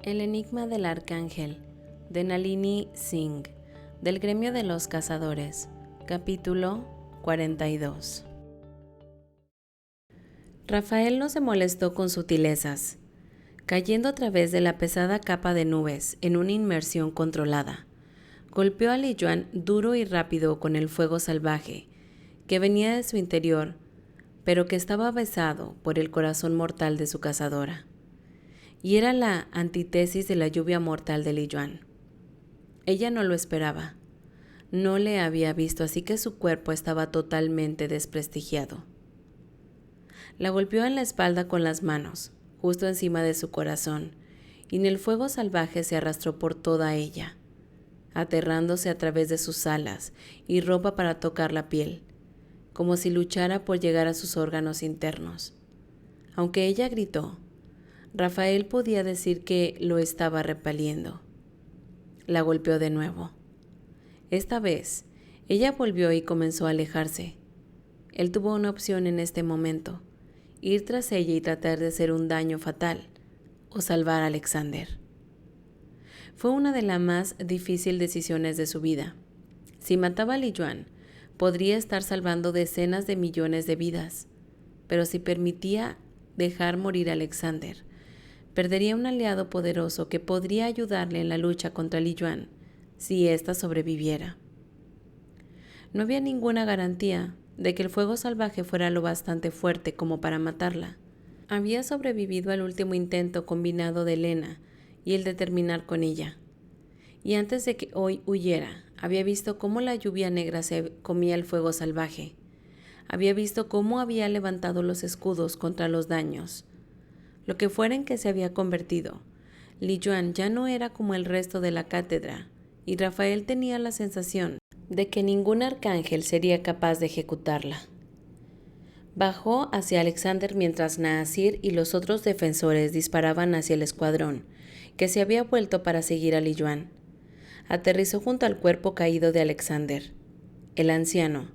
El enigma del arcángel, de Nalini Singh, del gremio de los cazadores, capítulo 42. Rafael no se molestó con sutilezas, cayendo a través de la pesada capa de nubes en una inmersión controlada. Golpeó a Li Yuan duro y rápido con el fuego salvaje que venía de su interior, pero que estaba besado por el corazón mortal de su cazadora. Y era la antítesis de la lluvia mortal de Li Yuan. Ella no lo esperaba. No le había visto, así que su cuerpo estaba totalmente desprestigiado. La golpeó en la espalda con las manos, justo encima de su corazón, y en el fuego salvaje se arrastró por toda ella, aterrándose a través de sus alas y ropa para tocar la piel, como si luchara por llegar a sus órganos internos. Aunque ella gritó, Rafael podía decir que lo estaba repeliendo. La golpeó de nuevo. Esta vez, ella volvió y comenzó a alejarse. Él tuvo una opción en este momento: ir tras ella y tratar de hacer un daño fatal, o salvar a Alexander. Fue una de las más difíciles decisiones de su vida. Si mataba a Li Yuan, podría estar salvando decenas de millones de vidas, pero si permitía dejar morir a Alexander, perdería un aliado poderoso que podría ayudarle en la lucha contra Li Yuan si ésta sobreviviera. No había ninguna garantía de que el fuego salvaje fuera lo bastante fuerte como para matarla. Había sobrevivido al último intento combinado de Elena y el de terminar con ella. Y antes de que hoy huyera, había visto cómo la lluvia negra se comía el fuego salvaje. Había visto cómo había levantado los escudos contra los daños. Lo que fuera en que se había convertido, Li Yuan ya no era como el resto de la cátedra, y Rafael tenía la sensación de que ningún arcángel sería capaz de ejecutarla. Bajó hacia Alexander mientras Naasir y los otros defensores disparaban hacia el escuadrón, que se había vuelto para seguir a Li Yuan. Aterrizó junto al cuerpo caído de Alexander, el anciano.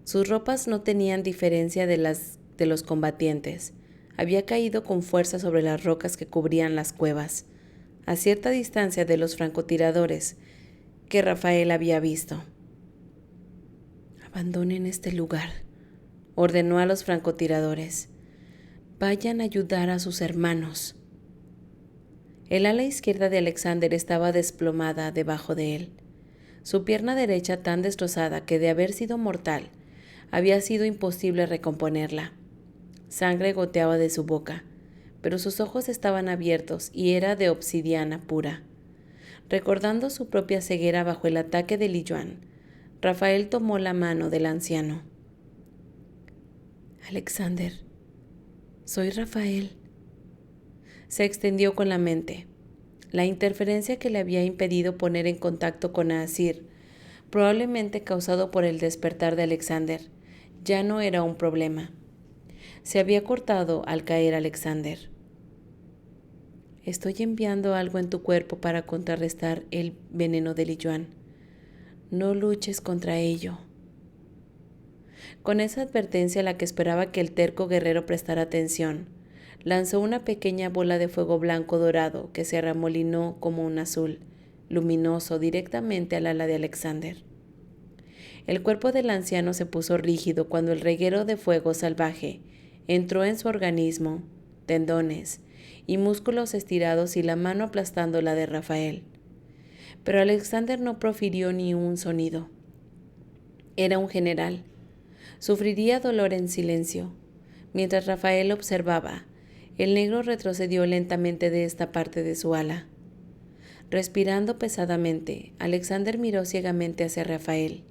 Sus ropas no tenían diferencia de las de los combatientes. Había caído con fuerza sobre las rocas que cubrían las cuevas, a cierta distancia de los francotiradores que Rafael había visto. «Abandonen este lugar», ordenó a los francotiradores. «Vayan a ayudar a sus hermanos». El ala izquierda de Alexander estaba desplomada debajo de él. Su pierna derecha tan destrozada que, de haber sido mortal, había sido imposible recomponerla. Sangre goteaba de su boca, pero sus ojos estaban abiertos y era de obsidiana pura. Recordando su propia ceguera bajo el ataque de Li Yuan, Rafael tomó la mano del anciano. «Alexander, soy Rafael». Se extendió con la mente. La interferencia que le había impedido poner en contacto con Naasir, probablemente causado por el despertar de Alexander, ya no era un problema. Se había cortado al caer Alexander. «Estoy enviando algo en tu cuerpo para contrarrestar el veneno de Li Yuan. No luches contra ello». Con esa advertencia a la que esperaba que el terco guerrero prestara atención, lanzó una pequeña bola de fuego blanco dorado que se arremolinó como un azul, luminoso, directamente al ala de Alexander. El cuerpo del anciano se puso rígido cuando el reguero de fuego salvaje entró en su organismo, tendones y músculos estirados y la mano aplastando la de Rafael. Pero Alexander no profirió ni un sonido. Era un general. Sufriría dolor en silencio. Mientras Rafael observaba, el negro retrocedió lentamente de esta parte de su ala. Respirando pesadamente, Alexander miró ciegamente hacia Rafael.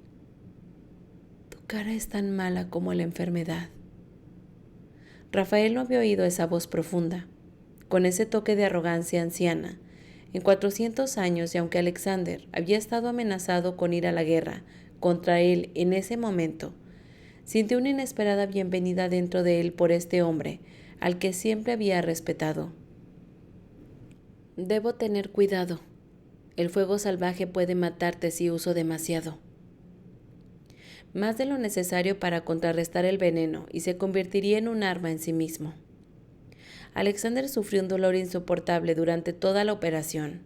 «Tu cara es tan mala como la enfermedad». Rafael no había oído esa voz profunda, con ese toque de arrogancia anciana, en 400 años, y aunque Alexander había estado amenazado con ir a la guerra contra él en ese momento, sintió una inesperada bienvenida dentro de él por este hombre al que siempre había respetado. «Debo tener cuidado. El fuego salvaje puede matarte si uso demasiado. Más de lo necesario para contrarrestar el veneno, y se convertiría en un arma en sí mismo». Alexander sufrió un dolor insoportable durante toda la operación.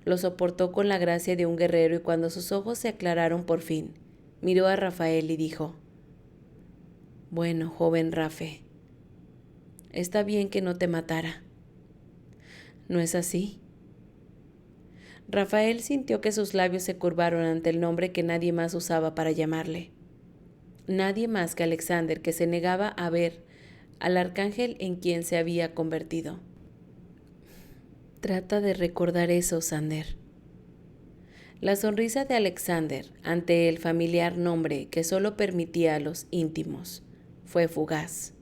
Lo soportó con la gracia de un guerrero y cuando sus ojos se aclararon por fin, miró a Rafael y dijo: «Bueno, joven Rafe, está bien que no te matara. ¿No es así?». Rafael sintió que sus labios se curvaron ante el nombre que nadie más usaba para llamarle. Nadie más que Alexander, que se negaba a ver al arcángel en quien se había convertido. Trata de recordar eso, Sander. La sonrisa de Alexander ante el familiar nombre que solo permitía a los íntimos fue fugaz.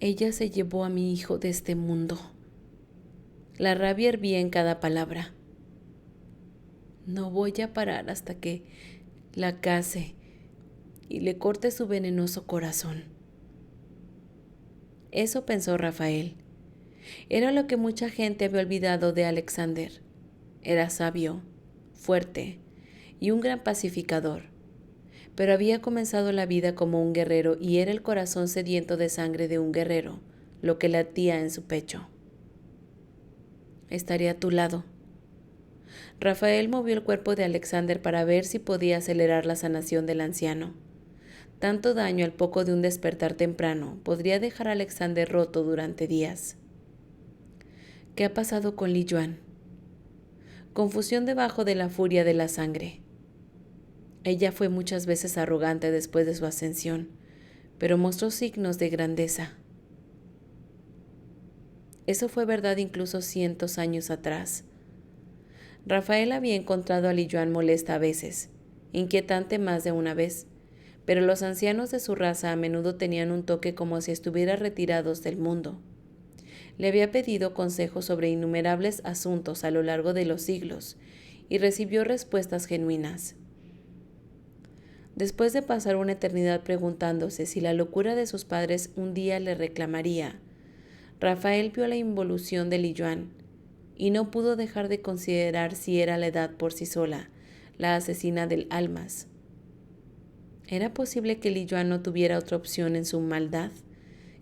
Ella se llevó a mi hijo de este mundo. La rabia hervía en cada palabra. No voy a parar hasta que la case y le corte su venenoso corazón. Eso pensó Rafael. Era lo que mucha gente había olvidado de Alexander. Era sabio, fuerte y un gran pacificador, pero había comenzado la vida como un guerrero y era el corazón sediento de sangre de un guerrero lo que latía en su pecho. Estaré a tu lado. Rafael movió el cuerpo de Alexander para ver si podía acelerar la sanación del anciano. Tanto daño al poco de un despertar temprano podría dejar a Alexander roto durante días. ¿Qué ha pasado con Li Yuan? Confusión debajo de la furia de la sangre. Ella fue muchas veces arrogante después de su ascensión, pero mostró signos de grandeza. Eso fue verdad incluso cientos años atrás. Rafael había encontrado a Li Yuan molesta a veces, inquietante más de una vez, pero los ancianos de su raza a menudo tenían un toque como si estuvieran retirados del mundo. Le había pedido consejos sobre innumerables asuntos a lo largo de los siglos y recibió respuestas genuinas. Después de pasar una eternidad preguntándose si la locura de sus padres un día le reclamaría, Rafael vio la involución de Li Yuan y no pudo dejar de considerar si era la edad por sí sola la asesina del almas. ¿Era posible que Li Yuan no tuviera otra opción en su maldad,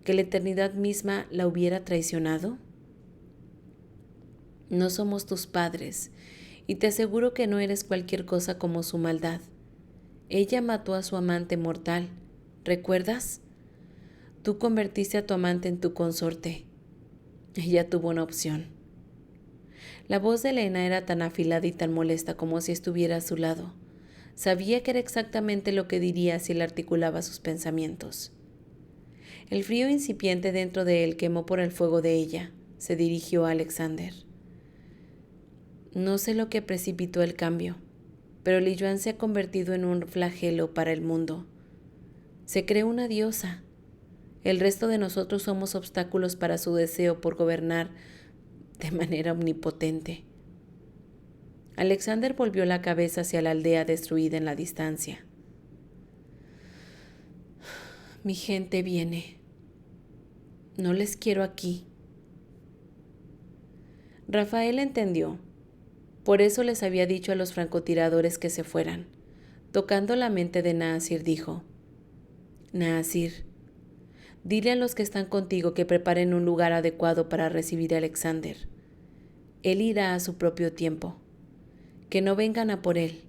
que la eternidad misma la hubiera traicionado? No somos tus padres, y te aseguro que no eres cualquier cosa como su maldad. Ella mató a su amante mortal, ¿recuerdas? Tú convertiste a tu amante en tu consorte. Ella tuvo una opción. La voz de Elena era tan afilada y tan molesta como si estuviera a su lado. Sabía que era exactamente lo que diría si él articulaba sus pensamientos. El frío incipiente dentro de él quemó por el fuego de ella. Se dirigió a Alexander. No sé lo que precipitó el cambio, pero Li Yuan se ha convertido en un flagelo para el mundo. Se cree una diosa. El resto de nosotros somos obstáculos para su deseo por gobernar de manera omnipotente. Alexander volvió la cabeza hacia la aldea destruida en la distancia. Mi gente viene. No les quiero aquí. Rafael entendió. Por eso les había dicho a los francotiradores que se fueran. Tocando la mente de Naasir, dijo: Naasir, dile a los que están contigo que preparen un lugar adecuado para recibir a Alexander. Él irá a su propio tiempo. Que no vengan a por él.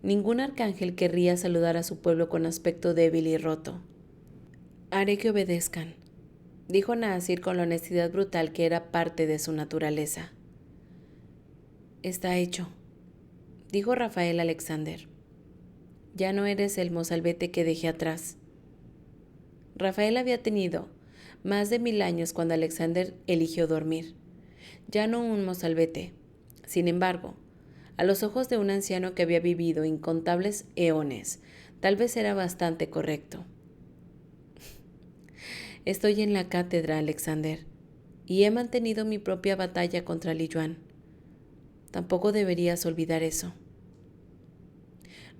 Ningún arcángel querría saludar a su pueblo con aspecto débil y roto. Haré que obedezcan, dijo Naasir con la honestidad brutal que era parte de su naturaleza. Está hecho, dijo Rafael Alexander. Ya no eres el mozalbete que dejé atrás. Rafael había tenido más de 1000 años cuando Alexander eligió dormir. Ya no un mozalbete. Sin embargo, a los ojos de un anciano que había vivido incontables eones, tal vez era bastante correcto. Estoy en la cátedra, Alexander, y he mantenido mi propia batalla contra Li Yuan. Tampoco deberías olvidar eso.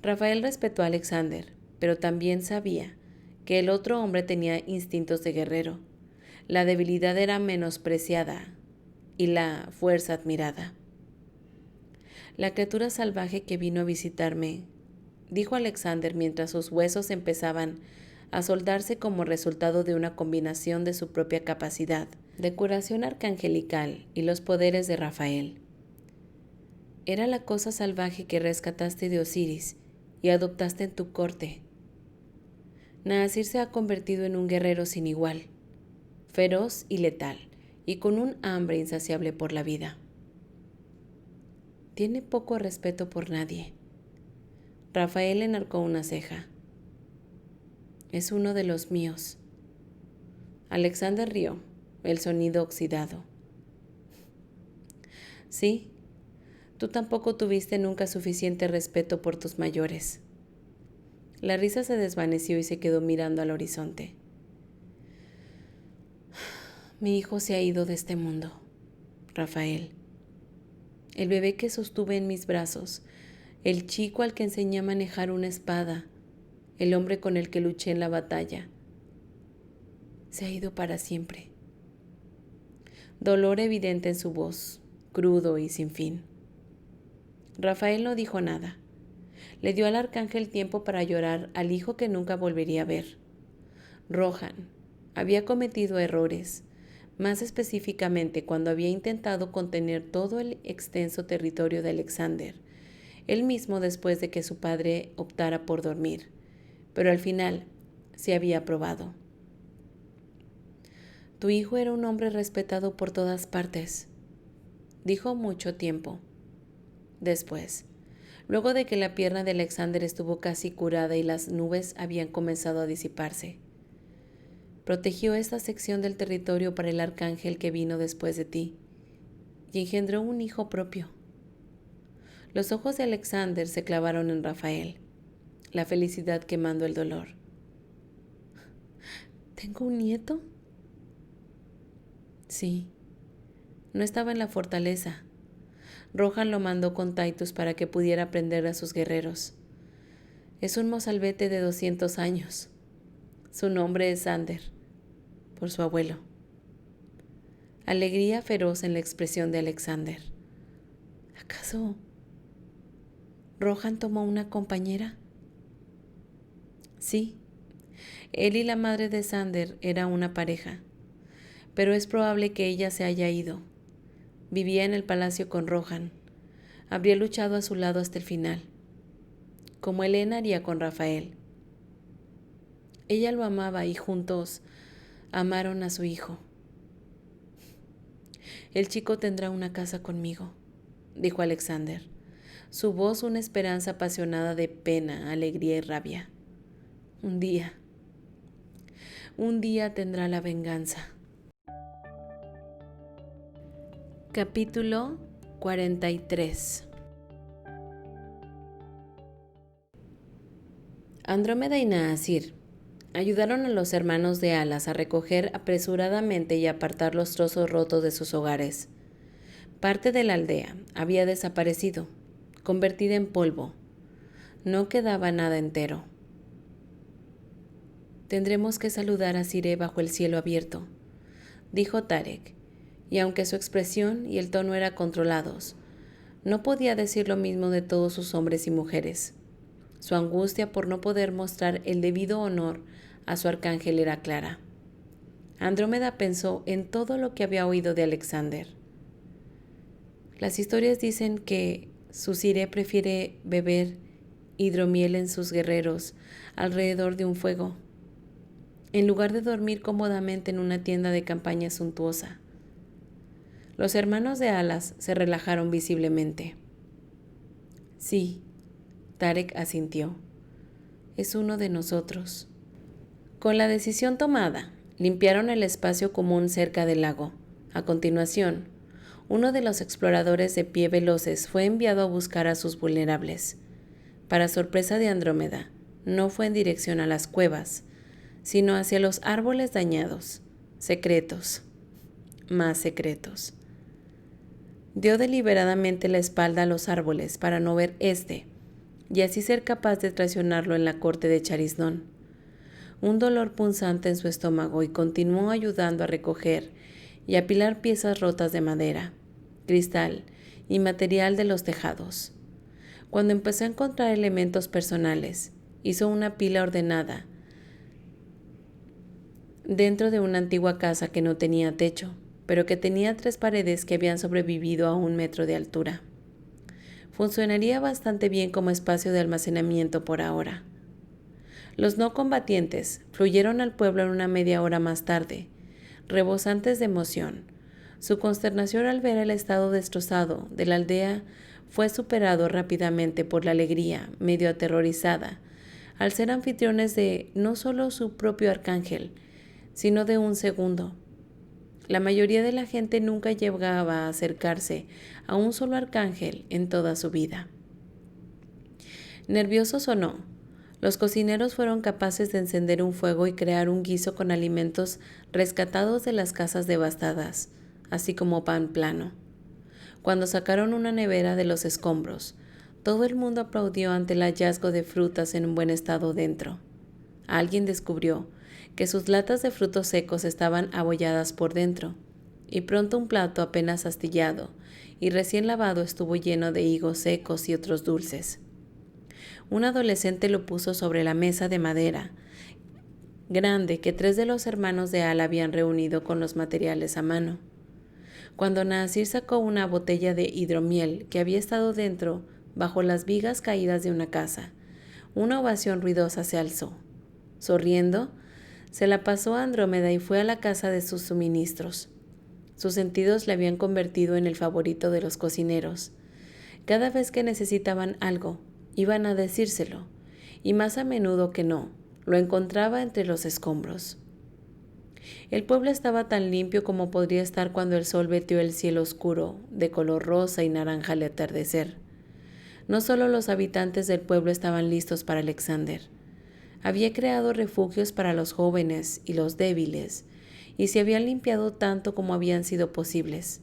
Rafael respetó a Alexander, pero también sabía que el otro hombre tenía instintos de guerrero. La debilidad era menospreciada y la fuerza admirada. La criatura salvaje que vino a visitarme, dijo Alexander mientras sus huesos empezaban a soldarse como resultado de una combinación de su propia capacidad de curación arcangelical y los poderes de Rafael. Era la cosa salvaje que rescataste de Osiris y adoptaste en tu corte. Naasir se ha convertido en un guerrero sin igual, feroz y letal, y con un hambre insaciable por la vida. Tiene poco respeto por nadie. Rafael enarcó una ceja. Es uno de los míos. Alexander rió, el sonido oxidado. Sí, tú tampoco tuviste nunca suficiente respeto por tus mayores. La risa se desvaneció y se quedó mirando al horizonte. Mi hijo se ha ido de este mundo, Rafael. El bebé que sostuve en mis brazos, el chico al que enseñé a manejar una espada, el hombre con el que luché en la batalla, se ha ido para siempre. Dolor evidente en su voz, crudo y sin fin. Rafael no dijo nada. Le dio al arcángel tiempo para llorar al hijo que nunca volvería a ver. Rohan había cometido errores, más específicamente cuando había intentado contener todo el extenso territorio de Alexander, él mismo después de que su padre optara por dormir, pero al final se había probado. Tu hijo era un hombre respetado por todas partes, dijo mucho tiempo. Después, luego de que la pierna de Alexander estuvo casi curada y las nubes habían comenzado a disiparse, protegió esta sección del territorio para el arcángel que vino después de ti y engendró un hijo propio. Los ojos de Alexander se clavaron en Rafael, la felicidad quemando el dolor. ¿Tengo un nieto? Sí. No estaba en la fortaleza. Rohan lo mandó con Titus para que pudiera aprender a sus guerreros. Es un mozalbete de 200 años. Su nombre es Sander, por su abuelo. Alegría feroz en la expresión de Alexander. ¿Acaso Rohan tomó una compañera? Sí, él y la madre de Sander era una pareja, pero es probable que ella se haya ido. Vivía en el palacio con Rohan. Habría luchado a su lado hasta el final, como Helena haría con Rafael. Ella lo amaba y juntos amaron a su hijo. El chico tendrá una casa conmigo, dijo Alexander, su voz una esperanza apasionada de pena, alegría y rabia. Un día tendrá la venganza. Capítulo 43. Andrómeda y Naasir ayudaron a los hermanos de Alas a recoger apresuradamente y apartar los trozos rotos de sus hogares. Parte de la aldea había desaparecido, convertida en polvo. No quedaba nada entero. Tendremos que saludar a Siré bajo el cielo abierto, dijo Tarek, y aunque su expresión y el tono eran controlados, no podía decir lo mismo de todos sus hombres y mujeres. Su angustia por no poder mostrar el debido honor a su arcángel era clara. Andrómeda pensó en todo lo que había oído de Alexander. Las historias dicen que su Siré prefiere beber hidromiel en sus guerreros alrededor de un fuego, en lugar de dormir cómodamente en una tienda de campaña suntuosa. Los hermanos de Alas se relajaron visiblemente. Sí, Tarek asintió. Es uno de nosotros. Con la decisión tomada, limpiaron el espacio común cerca del lago. A continuación, uno de los exploradores de pie veloces fue enviado a buscar a sus vulnerables. Para sorpresa de Andrómeda, no fue en dirección a las cuevas, sino hacia los árboles dañados, secretos, más secretos. Dio deliberadamente la espalda a los árboles para no ver y así ser capaz de traicionarlo en la corte de Chariznón. Un dolor punzante en su estómago y continuó ayudando a recoger y apilar piezas rotas de madera, cristal y material de los tejados. Cuando empezó a encontrar elementos personales, hizo una pila ordenada dentro de una antigua casa que no tenía techo, pero que tenía 3 paredes que habían sobrevivido a 1 metro de altura. Funcionaría bastante bien como espacio de almacenamiento por ahora. Los no combatientes fluyeron al pueblo en una media hora más tarde, rebosantes de emoción. Su consternación al ver el estado destrozado de la aldea fue superado rápidamente por la alegría, medio aterrorizada, al ser anfitriones de no solo su propio arcángel, sino de un segundo. La mayoría de la gente nunca llegaba a acercarse a un solo arcángel en toda su vida. Nerviosos o no, los cocineros fueron capaces de encender un fuego y crear un guiso con alimentos rescatados de las casas devastadas, así como pan plano. Cuando sacaron una nevera de los escombros, todo el mundo aplaudió ante el hallazgo de frutas en un buen estado dentro. Alguien descubrió que sus latas de frutos secos estaban abolladas por dentro, y pronto un plato apenas astillado y recién lavado estuvo lleno de higos secos y otros dulces. Un adolescente lo puso sobre la mesa de madera grande que 3 de los hermanos de Al habían reunido con los materiales a mano. Cuando Nasir sacó una botella de hidromiel que había estado dentro bajo las vigas caídas de una casa, una ovación ruidosa se alzó. Sonriendo, se la pasó a Andrómeda y fue a la casa de sus suministros. Sus sentidos le habían convertido en el favorito de los cocineros. Cada vez que necesitaban algo, iban a decírselo, y más a menudo que no, lo encontraba entre los escombros. El pueblo estaba tan limpio como podría estar cuando el sol veteó el cielo oscuro, de color rosa y naranja al atardecer. No solo los habitantes del pueblo estaban listos para Alexander. Había creado refugios para los jóvenes y los débiles, y se habían limpiado tanto como habían sido posibles.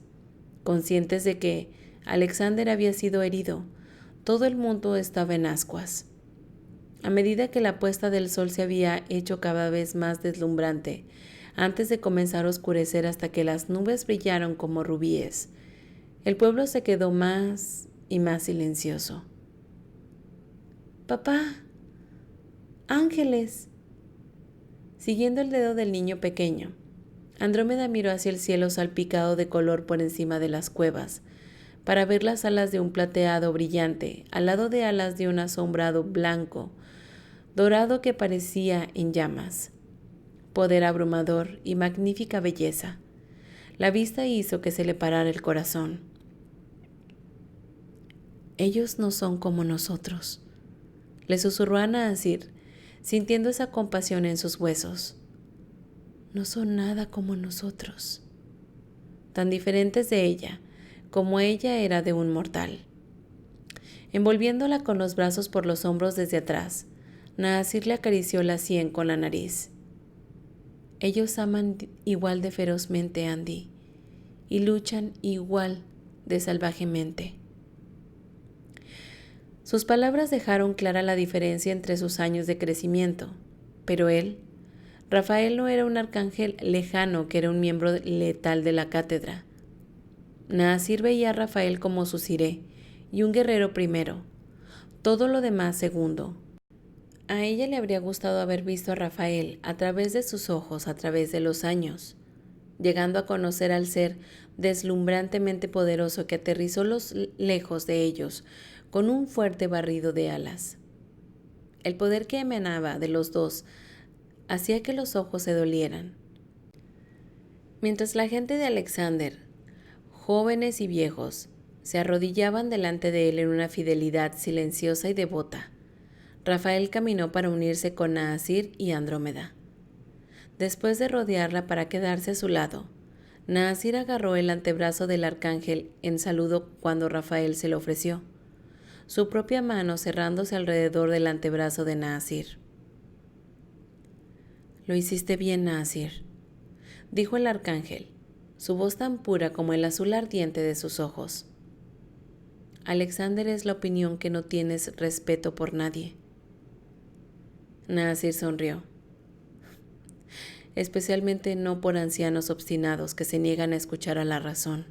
Conscientes de que Alexander había sido herido, todo el mundo estaba en ascuas. A medida que la puesta del sol se había hecho cada vez más deslumbrante, antes de comenzar a oscurecer hasta que las nubes brillaron como rubíes, el pueblo se quedó más y más silencioso. «Papá, ángeles». Siguiendo el dedo del niño pequeño, Andrómeda miró hacia el cielo salpicado de color por encima de las cuevas, para ver las alas de un plateado brillante, al lado de alas de un asombrado blanco, dorado que parecía en llamas. Poder abrumador y magnífica belleza. La vista hizo que se le parara el corazón. «Ellos no son como nosotros», le susurró a Nasir, sintiendo esa compasión en sus huesos. «No son nada como nosotros», tan diferentes de ella, como ella era de un mortal. Envolviéndola con los brazos por los hombros desde atrás, Nasir le acarició la sien con la nariz. «Ellos aman igual de ferozmente, Andy, y luchan igual de salvajemente». Sus palabras dejaron clara la diferencia entre sus años de crecimiento, pero él, Rafael, no era un arcángel lejano que era un miembro letal de la cátedra. Nasir veía a Rafael como su siré y un guerrero primero, todo lo demás segundo. A ella le habría gustado haber visto a Rafael a través de sus ojos a través de los años, llegando a conocer al ser deslumbrantemente poderoso que aterrizó lejos de ellos con un fuerte barrido de alas. El poder que emanaba de los dos hacía que los ojos se dolieran. Mientras la gente de Alexander, jóvenes y viejos, se arrodillaban delante de él en una fidelidad silenciosa y devota, Rafael caminó para unirse con Nasir y Andrómeda. Después de rodearla para quedarse a su lado, Nasir agarró el antebrazo del arcángel en saludo cuando Rafael se lo ofreció, su propia mano cerrándose alrededor del antebrazo de Nasir. «Lo hiciste bien, Nasir», dijo el arcángel, su voz tan pura como el azul ardiente de sus ojos. «Alexander es la opinión que no tienes respeto por nadie». Nasir sonrió. «Especialmente no por ancianos obstinados que se niegan a escuchar a la razón».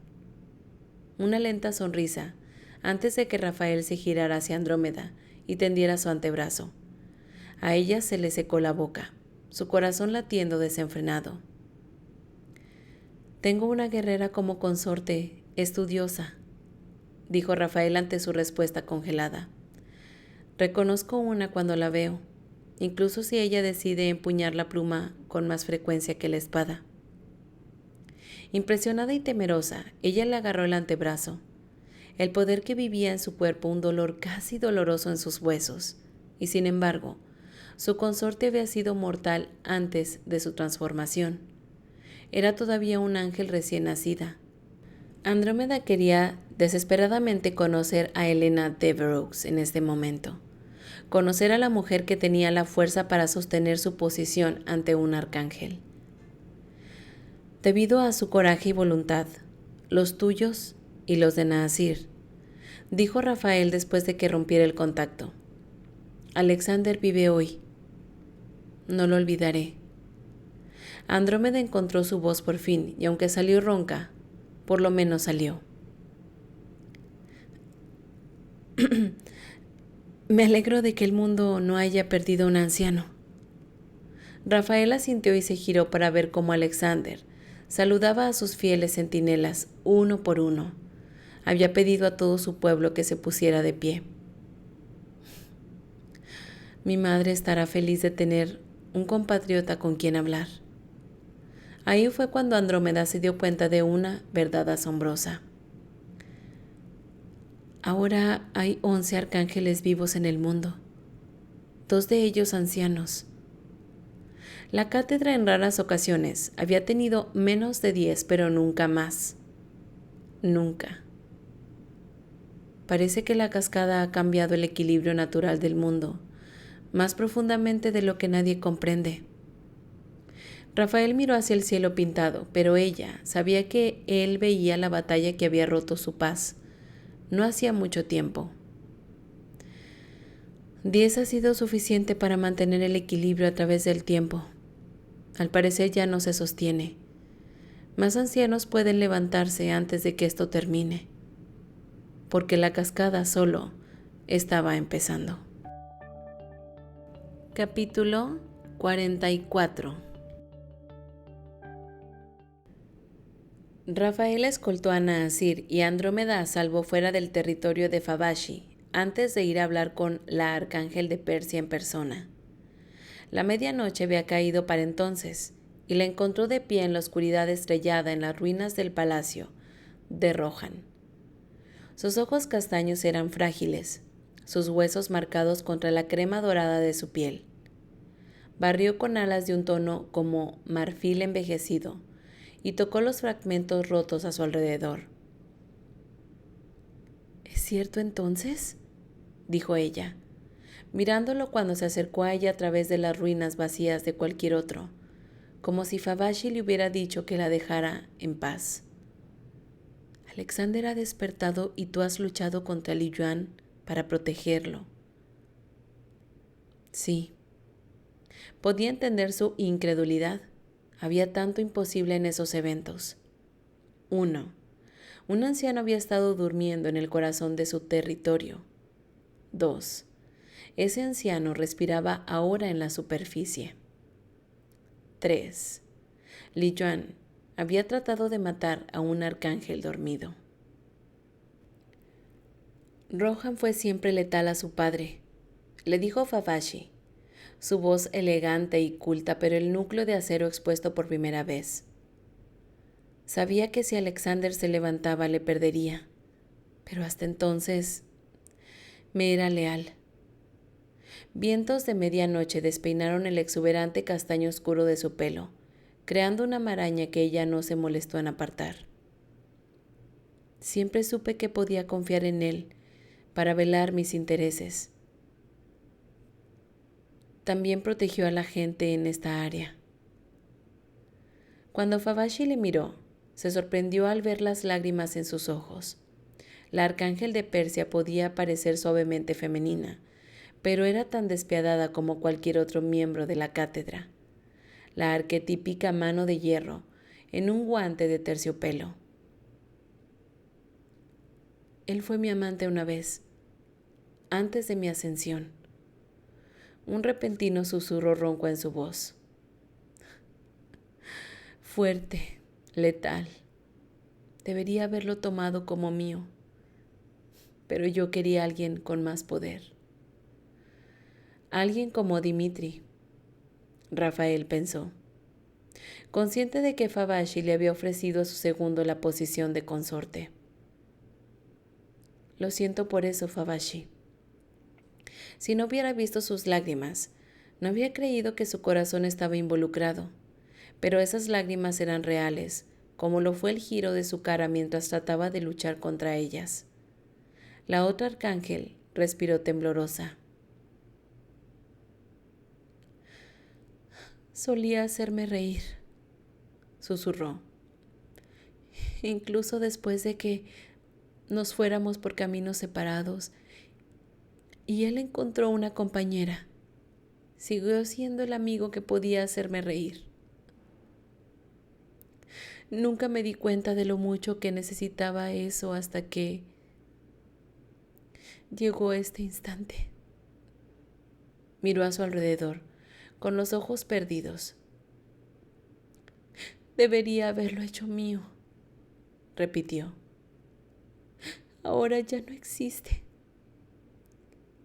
Una lenta sonrisa, antes de que Rafael se girara hacia Andrómeda y tendiera su antebrazo. A ella se le secó la boca. su corazón latiendo desenfrenado. «Tengo una guerrera como consorte, estudiosa», dijo Rafael ante su respuesta congelada. «Reconozco una cuando la veo, incluso si ella decide empuñar la pluma con más frecuencia que la espada». Impresionada y temerosa, ella le agarró el antebrazo. El poder que vivía en su cuerpo, un dolor casi doloroso en sus huesos, y sin embargo, su consorte había sido mortal antes de su transformación. Era todavía un ángel recién nacida. Andrómeda quería desesperadamente conocer a Helena Devereux en este momento, conocer a la mujer que tenía la fuerza para sostener su posición ante un arcángel. Debido a su coraje y voluntad, los tuyos y los de Naasir, dijo Rafael después de que rompiera el contacto. Alexander vive hoy. No lo olvidaré. Andrómeda encontró su voz por fin, y aunque salió ronca, por lo menos salió. Me alegro de que el mundo no haya perdido un anciano. Rafael asintió y se giró para ver cómo Alexander saludaba a sus fieles centinelas uno por uno. Había pedido a todo su pueblo que se pusiera de pie. Mi madre estará feliz de tener un compatriota con quien hablar. Ahí fue cuando Andrómeda se dio cuenta de una verdad asombrosa. Ahora hay 11 arcángeles vivos en el mundo, 2 de ellos ancianos. La cátedra en raras ocasiones había tenido menos de 10, pero nunca más. Nunca. Parece que la cascada ha cambiado el equilibrio natural del mundo, más profundamente de lo que nadie comprende. Rafael miró hacia el cielo pintado, pero ella sabía que él veía la batalla que había roto su paz. No hacía mucho tiempo. 10 ha sido suficiente para mantener el equilibrio a través del tiempo. Al parecer ya no se sostiene. Más ancianos pueden levantarse antes de que esto termine, porque la cascada solo estaba empezando. Capítulo 44. Rafael escoltó a Naasir y Andrómeda a salvo fuera del territorio de Favashi, antes de ir a hablar con la arcángel de Persia en persona. La medianoche había caído para entonces, y la encontró de pie en la oscuridad estrellada en las ruinas del palacio de Rohan. Sus ojos castaños eran frágiles, sus huesos marcados contra la crema dorada de su piel. Barrió con alas de un tono como marfil envejecido, y tocó los fragmentos rotos a su alrededor. ¿Es cierto entonces?, dijo ella, mirándolo cuando se acercó a ella a través de las ruinas vacías de cualquier otro, como si Favashi le hubiera dicho que la dejara en paz. Alexander ha despertado y tú has luchado contra Li Yuan para protegerlo. Sí. Podía entender su incredulidad. Había tanto imposible en esos eventos. 1. Un anciano había estado durmiendo en el corazón de su territorio. 2. Ese anciano respiraba ahora en la superficie. 3. Li Yuan había tratado de matar a un arcángel dormido. Rohan fue siempre letal a su padre, le dijo Favashi, su voz elegante y culta, pero el núcleo de acero expuesto por primera vez. Sabía que si Alexander se levantaba le perdería, pero hasta entonces me era leal. Vientos de medianoche despeinaron el exuberante castaño oscuro de su pelo, creando una maraña que ella no se molestó en apartar. Siempre supe que podía confiar en él para velar mis intereses. También protegió a la gente en esta área. Cuando Favashi le miró, se sorprendió al ver las lágrimas en sus ojos. La arcángel de Persia podía parecer suavemente femenina, pero era tan despiadada como cualquier otro miembro de la cátedra. La arquetípica mano de hierro en un guante de terciopelo. Él fue mi amante una vez, antes de mi ascensión. Un repentino susurro ronco en su voz. fuerte, letal. Debería haberlo tomado como mío, pero yo quería a alguien con más poder. Alguien como Dimitri, Rafael pensó, consciente de que Favashi le había ofrecido a su segundo la posición de consorte. Lo siento por eso, Favashi. Si no hubiera visto sus lágrimas, no había creído que su corazón estaba involucrado, pero esas lágrimas eran reales, como lo fue el giro de su cara mientras trataba de luchar contra ellas. La otra arcángel respiró temblorosa. Solía hacerme reír, susurró, incluso después de que nos fuéramos por caminos separados y él encontró una compañera. Siguió siendo el amigo que podía hacerme reír. Nunca me di cuenta de lo mucho que necesitaba eso hasta que llegó este instante. Miró a su alrededor, con los ojos perdidos. Debería haberlo hecho mío, repitió. Ahora ya no existe.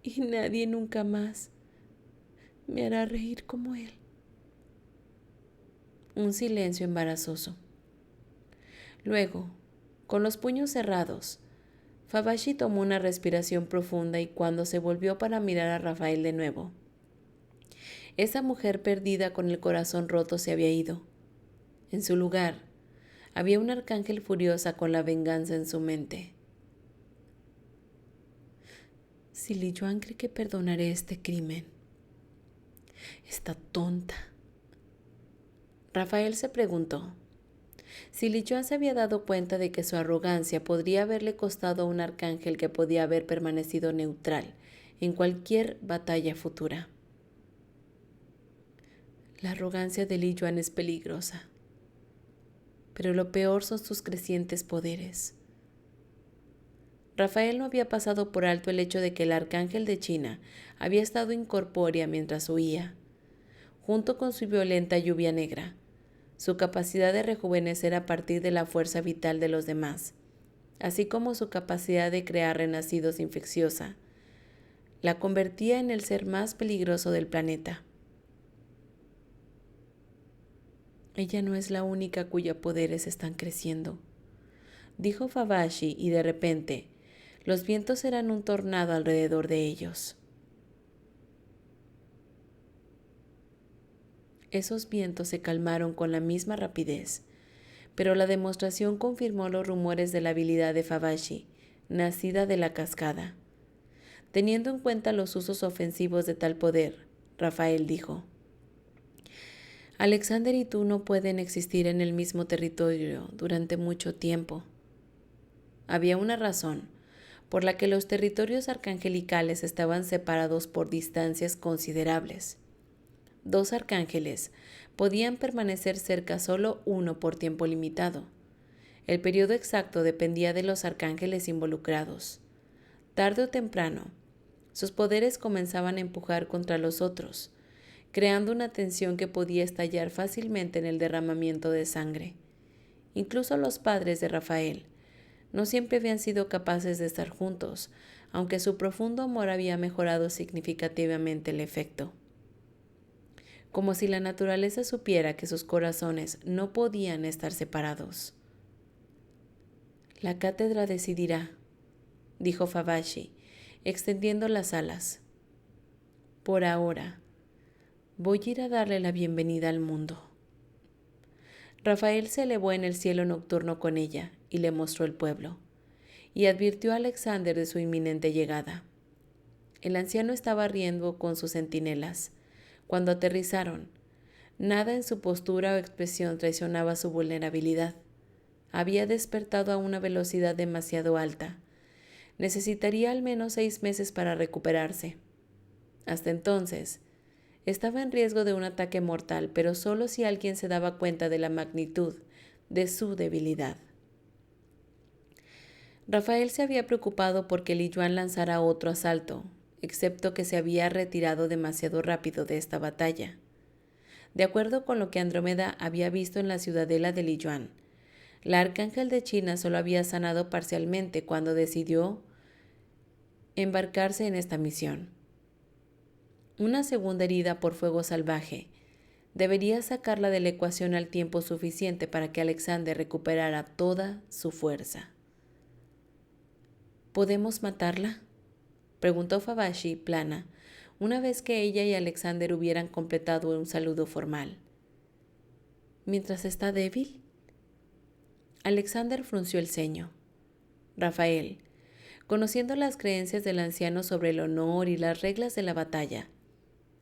Y nadie nunca más me hará reír como él. Un silencio embarazoso. Luego, con los puños cerrados, Favashi tomó una respiración profunda y cuando se volvió para mirar a Rafael de nuevo, esa mujer perdida con el corazón roto se había ido. En su lugar, había un arcángel furiosa con la venganza en su mente. Si Li Yuan cree que perdonaré este crimen, está tonta. Rafael se preguntó si Li Yuan se había dado cuenta de que su arrogancia podría haberle costado a un arcángel que podía haber permanecido neutral en cualquier batalla futura. La arrogancia de Li Yuan es peligrosa, pero lo peor son sus crecientes poderes. Rafael no había pasado por alto el hecho de que el arcángel de China había estado incorpórea mientras huía, junto con su violenta lluvia negra. Su capacidad de rejuvenecer a partir de la fuerza vital de los demás, así como su capacidad de crear renacidos infecciosa, la convertía en el ser más peligroso del planeta. Ella no es la única cuyos poderes están creciendo, dijo Favashi, y de repente, los vientos eran un tornado alrededor de ellos. Esos vientos se calmaron con la misma rapidez, pero la demostración confirmó los rumores de la habilidad de Favashi, nacida de la cascada. Teniendo en cuenta los usos ofensivos de tal poder, Rafael dijo, Alexander y tú no pueden existir en el mismo territorio durante mucho tiempo. Había una razón por la que los territorios arcangelicales estaban separados por distancias considerables. 2 arcángeles podían permanecer cerca solo uno por tiempo limitado. El periodo exacto dependía de los arcángeles involucrados. Tarde o temprano, sus poderes comenzaban a empujar contra los otros, creando una tensión que podía estallar fácilmente en el derramamiento de sangre. Incluso los padres de Rafael no siempre habían sido capaces de estar juntos, aunque su profundo amor había mejorado significativamente el efecto. Como si la naturaleza supiera que sus corazones no podían estar separados. La cátedra decidirá, dijo Favashi, extendiendo las alas. Por ahora, voy a ir a darle la bienvenida al mundo. Rafael se elevó en el cielo nocturno con ella y le mostró el pueblo, y advirtió a Alexander de su inminente llegada. El anciano estaba riendo con sus centinelas. Cuando aterrizaron, nada en su postura o expresión traicionaba su vulnerabilidad. Había despertado a una velocidad demasiado alta. Necesitaría al menos 6 meses para recuperarse. Hasta entonces, estaba en riesgo de un ataque mortal, pero solo si alguien se daba cuenta de la magnitud de su debilidad. Rafael se había preocupado porque Li Yuan lanzara otro asalto, excepto que se había retirado demasiado rápido de esta batalla. De acuerdo con lo que Andrómeda había visto en la ciudadela de Liyuan, la arcángel de China solo había sanado parcialmente cuando decidió embarcarse en esta misión. Una segunda herida por fuego salvaje debería sacarla de la ecuación al tiempo suficiente para que Alexander recuperara toda su fuerza. ¿Podemos matarla?, preguntó Favashi plana, una vez que ella y Alexander hubieran completado un saludo formal. ¿Mientras está débil? Alexander frunció el ceño. Rafael, conociendo las creencias del anciano sobre el honor y las reglas de la batalla,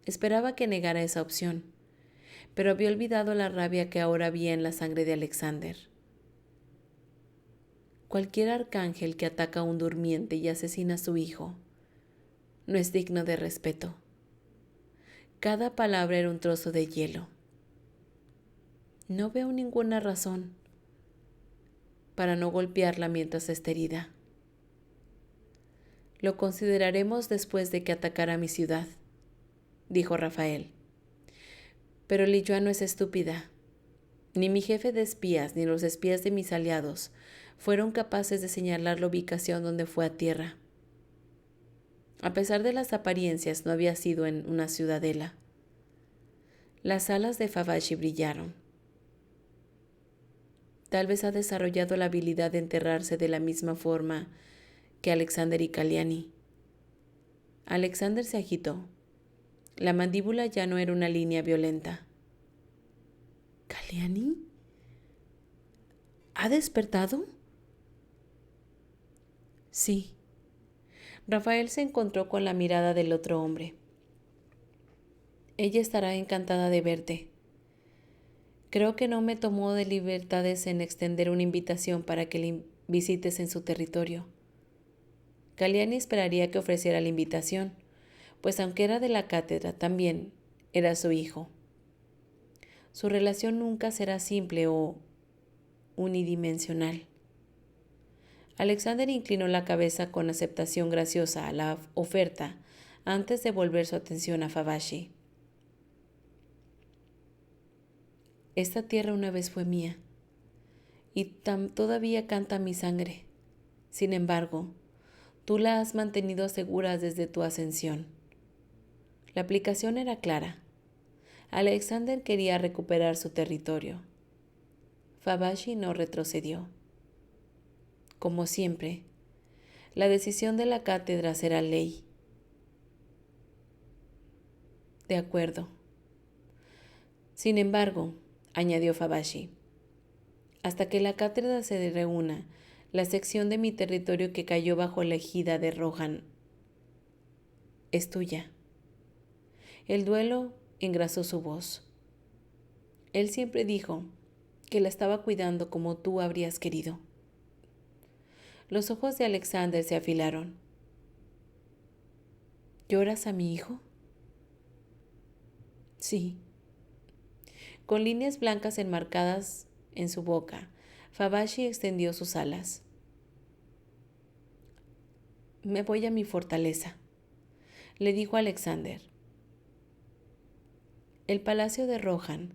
esperaba que negara esa opción, pero había olvidado la rabia que ahora había en la sangre de Alexander. Cualquier arcángel que ataca a un durmiente y asesina a su hijo no es digno de respeto. Cada palabra era un trozo de hielo. No veo ninguna razón para no golpearla mientras esté herida. Lo consideraremos después de que atacara mi ciudad, dijo Rafael. Pero Liyuan no es estúpida. Ni mi jefe de espías ni los espías de mis aliados fueron capaces de señalar la ubicación donde fue a tierra. A pesar de las apariencias, no había sido en una ciudadela. Las alas de Favashi brillaron. Tal vez ha desarrollado la habilidad de enterrarse de la misma forma que Alexander y Kalyani. Alexander se agitó. La mandíbula ya no era una línea violenta. ¿Kalyani? ¿Ha despertado? Sí. Rafael se encontró con la mirada del otro hombre. Ella estará encantada de verte. Creo que no me tomó de libertades en extender una invitación para que le visites en su territorio. Kalyani esperaría que ofreciera la invitación, pues aunque era de la cátedra, también era su hijo. Su relación nunca será simple o unidimensional. Alexander inclinó la cabeza con aceptación graciosa a la oferta antes de volver su atención a Favashi. Esta tierra una vez fue mía, y todavía canta mi sangre. Sin embargo, tú la has mantenido segura desde tu ascensión. La aplicación era clara. Alexander quería recuperar su territorio. Favashi no retrocedió. Como siempre, la decisión de la cátedra será ley. De acuerdo. Sin embargo, añadió Favashi, hasta que la cátedra se reúna, la sección de mi territorio que cayó bajo la ejida de Rohan es tuya. El duelo engrasó su voz. Él siempre dijo que la estaba cuidando como tú habrías querido. Los ojos de Alexander se afilaron. ¿Lloras a mi hijo? Sí. Con líneas blancas enmarcadas en su boca, Favashi extendió sus alas. Me voy a mi fortaleza, le dijo Alexander. El palacio de Rohan,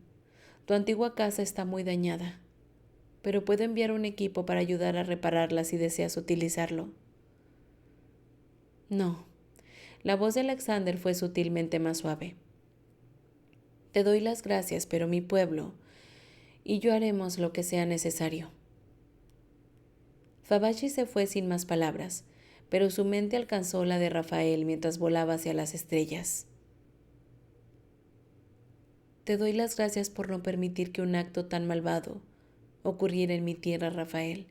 tu antigua casa, está muy dañada, pero puedo enviar un equipo para ayudar a repararla si deseas utilizarlo. No, la voz de Alexander fue sutilmente más suave. Te doy las gracias, pero mi pueblo y yo haremos lo que sea necesario. Favashi se fue sin más palabras, pero su mente alcanzó la de Rafael mientras volaba hacia las estrellas. Te doy las gracias por no permitir que un acto tan malvado ocurriera en mi tierra, Rafael.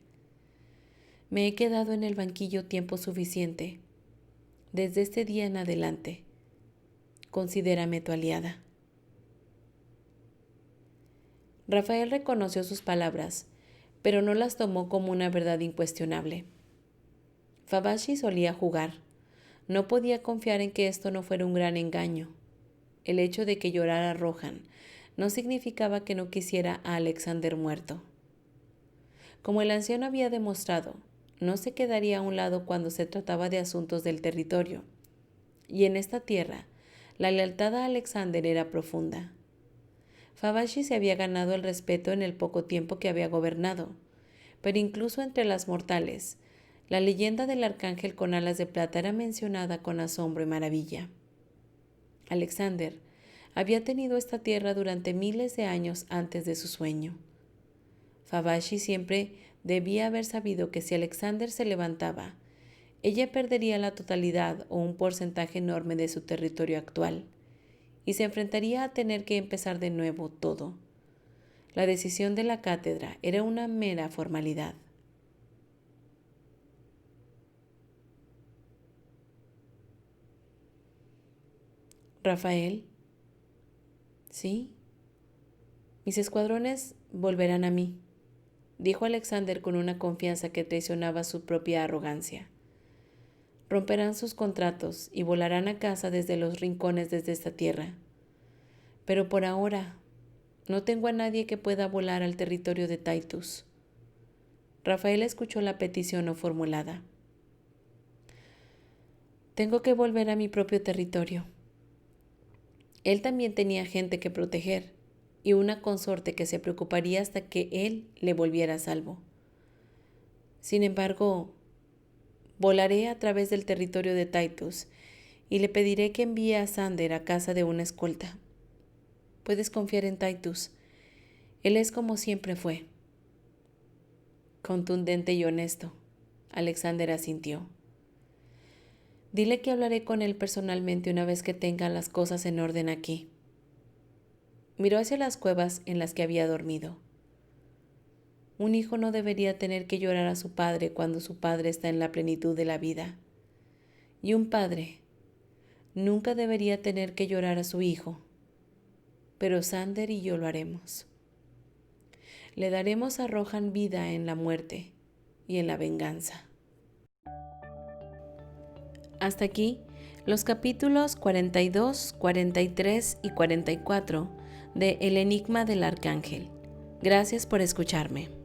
Me he quedado en el banquillo tiempo suficiente. Desde este día en adelante, considérame tu aliada. Rafael reconoció sus palabras, pero no las tomó como una verdad incuestionable. Favashi solía jugar. No podía confiar en que esto no fuera un gran engaño. El hecho de que llorara Rohan no significaba que no quisiera a Alexander muerto. Como el anciano había demostrado, no se quedaría a un lado cuando se trataba de asuntos del territorio. Y en esta tierra, la lealtad a Alexander era profunda. Favashi se había ganado el respeto en el poco tiempo que había gobernado, pero incluso entre las mortales, la leyenda del arcángel con alas de plata era mencionada con asombro y maravilla. Alexander había tenido esta tierra durante miles de años antes de su sueño. Favashi siempre debía haber sabido que si Alexander se levantaba, ella perdería la totalidad o un porcentaje enorme de su territorio actual y se enfrentaría a tener que empezar de nuevo todo. La decisión de la cátedra era una mera formalidad. Rafael, ¿sí? Mis escuadrones volverán a mí, dijo Alexander con una confianza que traicionaba su propia arrogancia. Romperán sus contratos y volarán a casa desde los rincones desde esta tierra. Pero por ahora, no tengo a nadie que pueda volar al territorio de Titus. Rafael escuchó la petición no formulada. Tengo que volver a mi propio territorio. Él también tenía gente que proteger y una consorte que se preocuparía hasta que él le volviera a salvo. Sin embargo, volaré a través del territorio de Titus y le pediré que envíe a Sander a casa de una escolta. Puedes confiar en Titus. Él es como siempre fue. Contundente y honesto, Alexander asintió. Dile que hablaré con él personalmente una vez que tenga las cosas en orden aquí. Miró hacia las cuevas en las que había dormido. Un hijo no debería tener que llorar a su padre cuando su padre está en la plenitud de la vida. Y un padre nunca debería tener que llorar a su hijo. Pero Sander y yo lo haremos. Le daremos a Rohan vida en la muerte y en la venganza. Hasta aquí los capítulos 42, 43 y 44 de El Enigma del Arcángel. Gracias por escucharme.